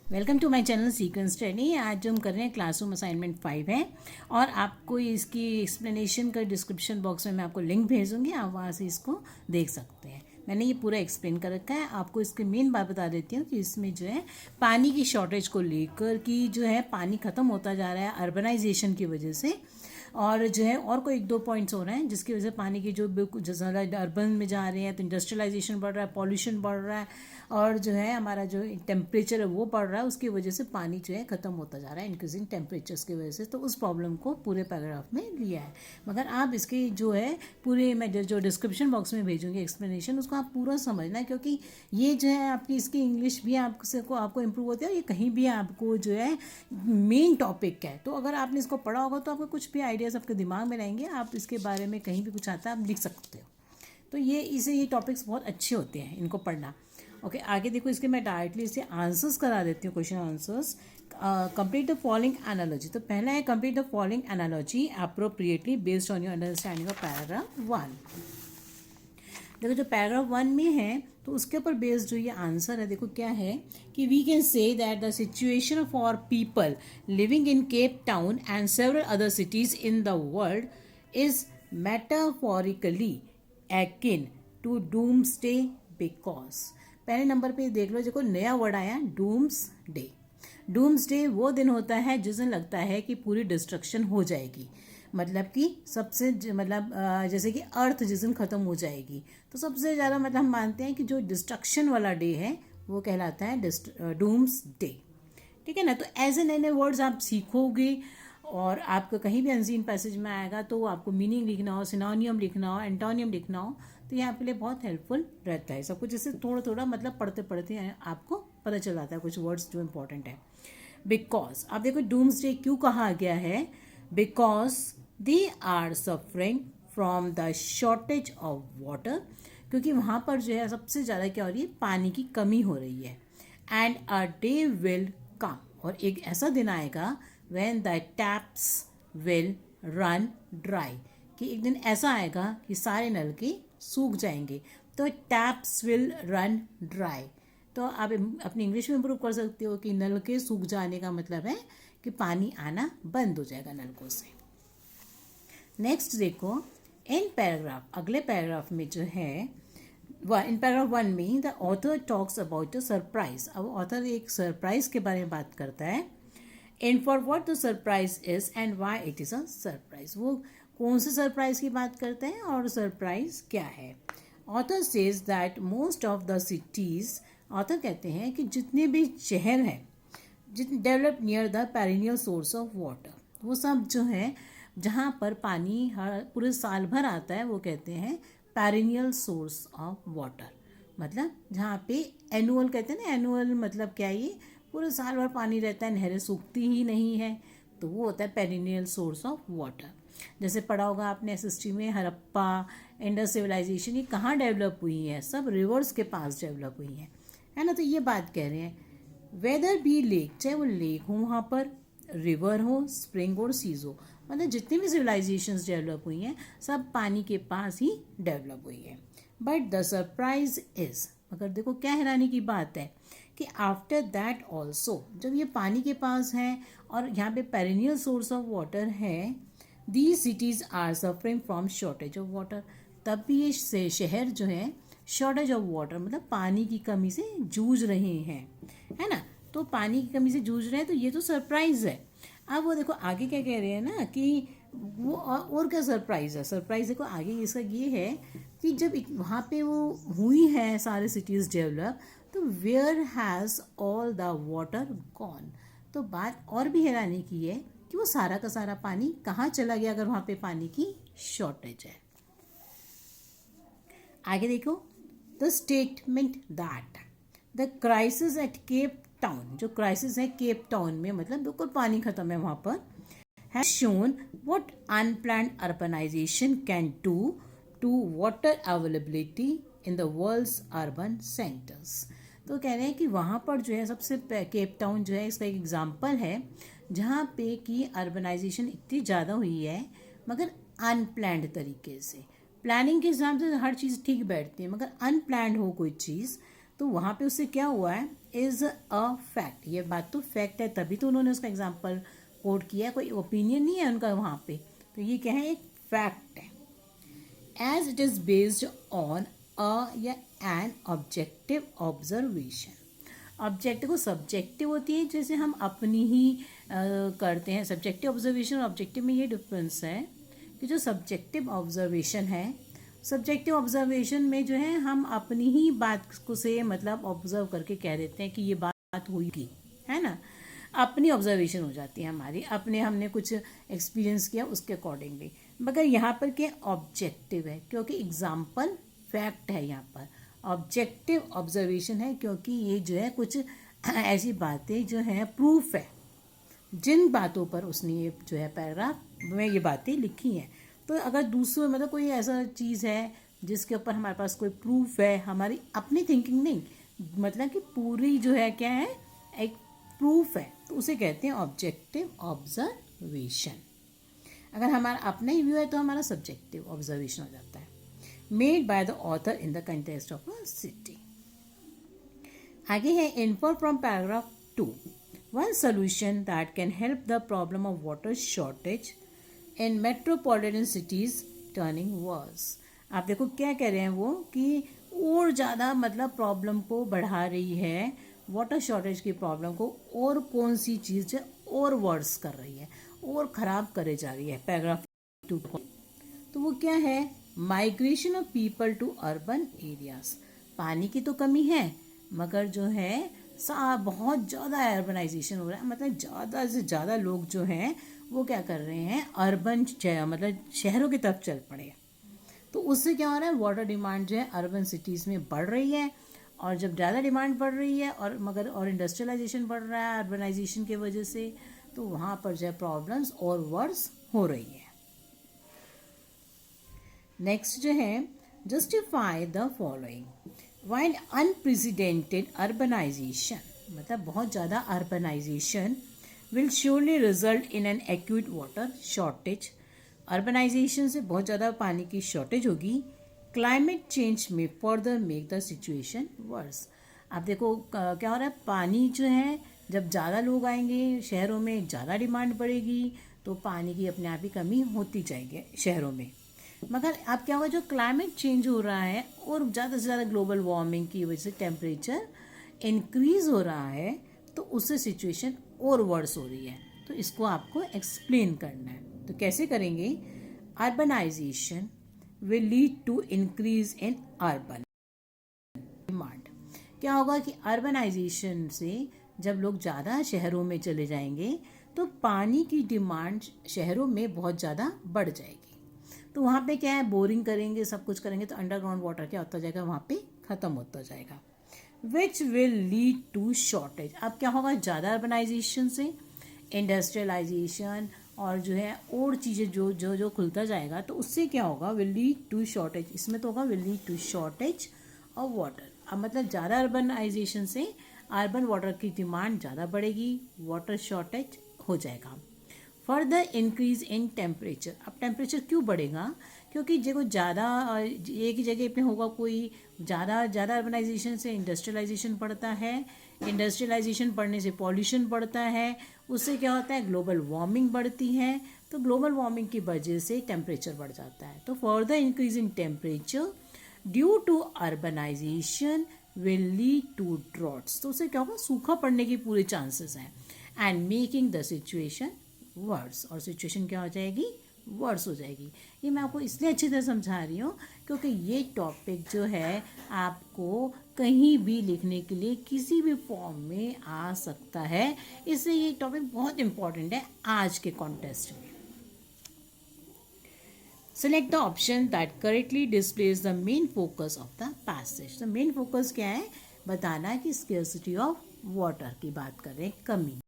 Welcome to my channel sequence study. आज जो हम कर रहे हैं क्लासरूम असाइनमेंट 5 है और आपको इसकी एक्सप्लेनेशन का डिस्क्रिप्शन बॉक्स में मैं आपको लिंक भेजूंगी, आप वहाँ से इसको देख सकते हैं। मैंने ये पूरा एक्सप्लेन कर रखा है। आपको इसकी मेन बात बता देती हूँ कि इसमें जो है पानी की शॉर्टेज को लेकर कि जो है पानी ख़त्म होता जा रहा है अर्बनाइजेशन की वजह से, और जो है और कोई एक दो पॉइंट्स हो रहे हैं जिसकी वजह से पानी की जो बिल्कुल ज़्यादा अर्बन में जा रहे हैं तो इंडस्ट्रियलाइजेशन बढ़ रहा है, पॉल्यूशन बढ़ रहा है और जो है हमारा जो टेम्परेचर है वो बढ़ रहा है, उसकी वजह से पानी जो है ख़त्म होता जा रहा है इंक्रीजिंग टेम्परेचर्स की वजह से। तो उस प्रॉब्लम को पूरे पैराग्राफ में लिया है, मगर आप इसके जो है पूरे मैं जो डिस्क्रिप्शन बॉक्स में भेजूंगी एक्सप्लेनेशन, उसको आप पूरा समझना, क्योंकि ये जो है आपकी इसकी इंग्लिश भी आपको इम्प्रूव होती है और ये कहीं भी आपको जो है मेन टॉपिक है। तो अगर आपने इसको पढ़ा होगा तो आपको कुछ भी आइडियाज़ आपके दिमाग में रहेंगे, आप इसके बारे में कहीं भी कुछ आता है आप लिख सकते हो। तो ये टॉपिक्स बहुत अच्छे होते हैं, इनको पढ़ना। ओके, आगे देखो, इसके मैं डायरेक्टली इससे आंसर्स करा देती हूँ, question answers. Complete the following analogy. तो पहला है complete the following analogy appropriately based on your understanding of paragraph 1। देखो जो पैराग्राफ 1 में है तो उसके ऊपर बेस्ड जो ये आंसर है, देखो क्या है कि we can say that the situation for people living in Cape Town and several other cities in the world is metaphorically akin to doomsday because. पहले नंबर पे देख लो, देखो नया वर्ड आया डूम्सडे। डूम्सडे वो दिन होता है जिस दिन लगता है कि पूरी डिस्ट्रक्शन हो जाएगी, मतलब कि सबसे जैसे कि अर्थ जिस दिन ख़त्म हो जाएगी, तो सबसे ज़्यादा मतलब हम मानते हैं कि जो डिस्ट्रक्शन वाला डे है वो कहलाता है डूम्सडे। ठीक है ना। तो ऐसे नए नए वर्ड्स आप सीखोगे और आपको कहीं भी अनसीन पैसेज में आएगा तो आपको मीनिंग लिखना हो, सिनोनियम लिखना हो, एंटोनियम लिखना हो, तो ये आपके लिए बहुत हेल्पफुल रहता है। सब कुछ इससे थोड़ा थोड़ा मतलब पढ़ते पढ़ते आपको पता चल जाता है कुछ वर्ड्स जो इंपॉर्टेंट है। बिकॉज आप देखो डूम्सडे क्यों कहा गया है, because they are suffering from the shortage of water, क्योंकि वहाँ पर जो है सबसे ज़्यादा क्या हो रही है, पानी की कमी हो रही है। And a day will come, और एक ऐसा दिन आएगा when the taps will run dry, कि एक दिन ऐसा आएगा कि सारे नलके सूख जाएंगे। तो टैप्स विल रन ड्राई, तो आप अपनी इंग्लिश में इम्प्रूव कर सकते हो कि नलके सूख जाने का मतलब है कि पानी आना बंद हो जाएगा नलकों से। नेक्स्ट देखो, इन पैराग्राफ, अगले पैराग्राफ में जो है इन पैराग्राफ 1 में the author talks about a surprise. अब ऑथर एक सरप्राइज के बारे में बात करता है, and for what the surprise is and why it is a surprise. वो कौन से सरप्राइज की बात करते हैं और सरप्राइज क्या है। Author says that most of the cities, author कहते हैं कि जितने भी शहर हैं जितने develop near the perennial source of water, वो सब जो है जहाँ पर पानी हर पूरे साल भर आता है वो कहते हैं पेरिनियल सोर्स ऑफ वाटर। मतलब जहाँ पे एनुअल कहते हैं ना, एनुअल मतलब क्या है, ये पूरे साल भर पानी रहता है, नहरें सूखती ही नहीं है, तो वो होता है पेरिनियल सोर्स ऑफ वाटर। जैसे पढ़ा होगा आपने एसएसटी में, हड़प्पा इंडस सिविलाइजेशन ये कहाँ डेवलप हुई है, सब रिवर्स के पास डेवलप हुई है ना। तो ये बात कह रहे हैं, वेदर बी लेक, चाहे वो लेक हो वहाँ पर, रिवर हो, स्प्रिंग और सीज हो, मतलब जितनी भी सिविलाइजेशंस डेवलप हुई हैं सब पानी के पास ही डेवलप हुई है। बट द सरप्राइज इज, मगर देखो क्या हैरानी की बात है कि आफ्टर दैट ऑल्सो, जब ये पानी के पास है और यहाँ पे पेरिनियल सोर्स ऑफ वाटर है, these cities are suffering from shortage of water, तब भी ये शहर जो है शॉर्टेज ऑफ वाटर मतलब पानी की कमी से जूझ रहे हैं, है ना। तो पानी की कमी से जूझ रहे हैं, तो ये तो सरप्राइज है। अब वो देखो आगे क्या कह रहे हैं ना कि वो और क्या सरप्राइज है। सरप्राइज देखो आगे इसका ये है कि जब वहाँ पे वो हुई है सारे सिटीज़ डेवलप, तो where has all the water gone. तो बात और भी हैरानी की है कि वो सारा का सारा पानी कहाँ चला गया अगर वहाँ पे पानी की शॉर्टेज है। आगे देखो, the statement that the crisis at Cape Town, जो क्राइसिस है केप टाउन में मतलब बिल्कुल पानी खत्म है वहाँ पर, has shown what unplanned urbanization can do to water availability in the world's urban centers। तो कह रहे हैं कि वहाँ पर जो है सबसे केप टाउन जो है इसका एक एग्जाम्पल है जहाँ पे कि अर्बनाइजेशन इतनी ज़्यादा हुई है मगर अनप्लैंड तरीके से। प्लानिंग के हिसाब से हर चीज़ ठीक बैठती है, मगर अनप्लैंड हो कोई चीज़ तो वहाँ पे उससे क्या हुआ है, इज़ अ फैक्ट, ये बात तो फैक्ट है, तभी तो उन्होंने उसका एग्जाम्पल कोट किया, कोई ओपिनियन नहीं है उनका वहाँ पे, तो ये क्या है, एक फैक्ट है। As it is based on a या एन ऑब्जेक्टिव ऑब्जर्वेशन। ऑब्जेक्टिव को सब्जेक्टिव होती है, जैसे हम अपनी ही करते हैं। सब्जेक्टिव ऑब्जर्वेशन और ऑब्जेक्टिव में ये डिफरेंस है कि जो सब्जेक्टिव ऑब्जर्वेशन है, सब्जेक्टिव ऑब्जर्वेशन में जो है हम अपनी ही बात को से मतलब ऑब्जर्व करके कह देते हैं कि ये बात हुई थी, है ना, अपनी ऑब्जर्वेशन हो जाती है हमारी, अपने हमने कुछ एक्सपीरियंस किया उसके अकॉर्डिंगली। मगर यहाँ पर क्या ऑब्जेक्टिव है, क्योंकि एग्जाम्पल फैक्ट है, यहाँ पर ऑब्जेक्टिव ऑब्जर्वेशन है, क्योंकि ये जो है कुछ ऐसी बातें जो है प्रूफ है, जिन बातों पर उसने ये जो है पैराग्राफ में ये बातें लिखी हैं। तो अगर दूसरों मतलब कोई ऐसा चीज़ है जिसके ऊपर हमारे पास कोई प्रूफ है, हमारी अपनी थिंकिंग नहीं, मतलब कि पूरी जो है क्या है, एक प्रूफ है, तो उसे कहते हैं ऑब्जेक्टिव ऑब्जर्वेशन। अगर हमारा अपना ही व्यू है तो हमारा सब्जेक्टिव ऑब्जर्वेशन हो जाता है। Made by the author in the context of a city. आगे है infer from paragraph 2, one solution that can help the problem of water shortage in metropolitan cities turning worse. आप देखो क्या कह रहे हैं वो, कि और ज़्यादा मतलब प्रॉब्लम को बढ़ा रही है, वाटर शॉर्टेज की प्रॉब्लम को और कौन सी चीज़ है और वर्स कर रही है और ख़राब करे जा रही है, पैराग्राफ 2। तो वो क्या है, migration of people to urban areas. पानी की तो कमी है, मगर जो है बहुत ज़्यादा अर्बनाइजेशन हो रहा है, मतलब ज़्यादा से ज़्यादा लोग जो हैं वो क्या कर रहे हैं, अर्बन मतलब शहरों की तरफ चल पड़े। तो उससे क्या हो रहा है, वाटर डिमांड जो है अर्बन सिटीज़ में बढ़ रही है, और जब ज़्यादा डिमांड बढ़ रही है और इंडस्ट्रियलाइजेशन बढ़ रहा है अर्बनाइजेशन की वजह से, तो वहाँ पर जो है प्रॉब्लम्स और वर्स हो रही है। नेक्स्ट जो है, justify the following. While unprecedented urbanisation, मतलब बहुत ज़्यादा urbanisation will surely result in an acute water shortage. Urbanisation से बहुत ज़्यादा पानी की शॉर्टेज होगी। क्लाइमेट चेंज में further make the situation worse. आप देखो क्या हो रहा है, पानी जो है जब ज़्यादा लोग आएंगे शहरों में, ज़्यादा डिमांड बढ़ेगी, तो पानी की अपने आप ही कमी होती जाएगी शहरों में। मगर अब क्या होगा, जो क्लाइमेट चेंज हो रहा है और ज़्यादा से ज़्यादा ग्लोबल वार्मिंग की वजह से टेम्परेचर इंक्रीज़ हो रहा है, तो उससे सिचुएशन और वर्स हो रही है। तो इसको आपको एक्सप्लेन करना है। तो कैसे करेंगे, urbanisation will lead to increase in urban demand. क्या होगा कि अर्बनाइजेशन से जब लोग ज़्यादा शहरों में चले जाएंगे, तो पानी की डिमांड शहरों में बहुत ज़्यादा बढ़ जाएगी। तो वहाँ पे क्या है, बोरिंग करेंगे, सब कुछ करेंगे, तो अंडरग्राउंड वाटर क्या होता जाएगा, वहाँ पे ख़त्म होता जाएगा, which will lead to shortage. अब क्या होगा, ज़्यादा अर्बनाइजेशन से इंडस्ट्रियलाइजेशन और जो है और चीज़ें जो जो जो खुलता जाएगा, तो उससे क्या होगा, विल लीड टू शॉर्टेज। इसमें तो होगा will lead to shortage of water. अब मतलब ज़्यादा अर्बनाइजेशन से अर्बन वाटर की डिमांड ज़्यादा बढ़ेगी, वाटर शॉर्टेज हो जाएगा। Further increase in temperature. अब टेम्परेचर क्यों बढ़ेगा, क्योंकि देखो ज़्यादा एक ही जगह पे होगा, कोई ज़्यादा अर्बनाइजेशन से इंडस्ट्रियलाइजेशन बढ़ता है, इंडस्ट्रियलाइजेशन बढ़ने से पॉल्यूशन बढ़ता है, उससे क्या होता है, ग्लोबल वार्मिंग बढ़ती है, तो ग्लोबल वार्मिंग की वजह से टेम्परेचर बढ़ जाता है। तो further increase in temperature due to urbanisation will lead to droughts. तो उससे क्या होगा, सूखा पड़ने की पूरे चांसेस हैं, and making the situation verse. और सिचुएशन क्या हो जाएगी, वर्स हो जाएगी। ये मैं आपको इसलिए अच्छी तरह समझा रही हूँ क्योंकि ये टॉपिक जो है आपको कहीं भी लिखने के लिए किसी भी फॉर्म में आ सकता है, इसलिए ये टॉपिक बहुत इंपॉर्टेंट है आज के कॉन्टेस्ट में। Select the option that correctly displays the main focus of the passage. तो मेन फोकस क्या है, बताना है कि scarcity of water की बात कर रहे हैं, कमी।